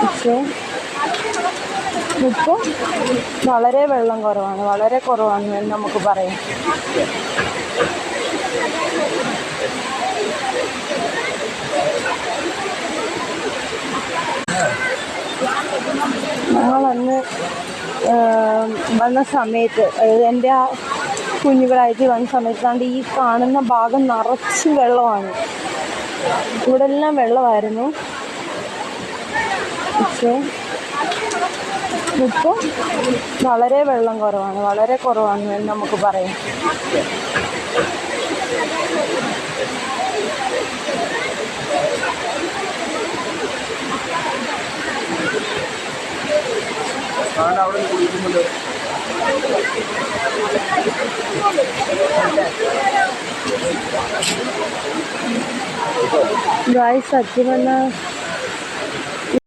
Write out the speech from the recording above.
പക്ഷേ ഇപ്പോൾ വളരെ വെള്ളം കുറവാണ്, വളരെ കുറവാണ് എന്ന് നമുക്ക് പറയാം. ഞങ്ങളന്ന് വന്ന സമയത്ത്, അതായത് എൻ്റെ ആ കുഞ്ഞുങ്ങളായിട്ട് വന്ന സമയത്താണ്ട് ഈ കാണുന്ന ഭാഗം നിറച്ച് വെള്ളമാണ്. ഇവിടെ എല്ലാം വെള്ളമായിരുന്നു. പക്ഷേ ഇപ്പോൾ വളരെ വെള്ളം കുറവാണ്, വളരെ കുറവാണ് എന്ന് നമുക്ക് പറയാം. ഗായ്സ്, സത്യം പറഞ്ഞാൽ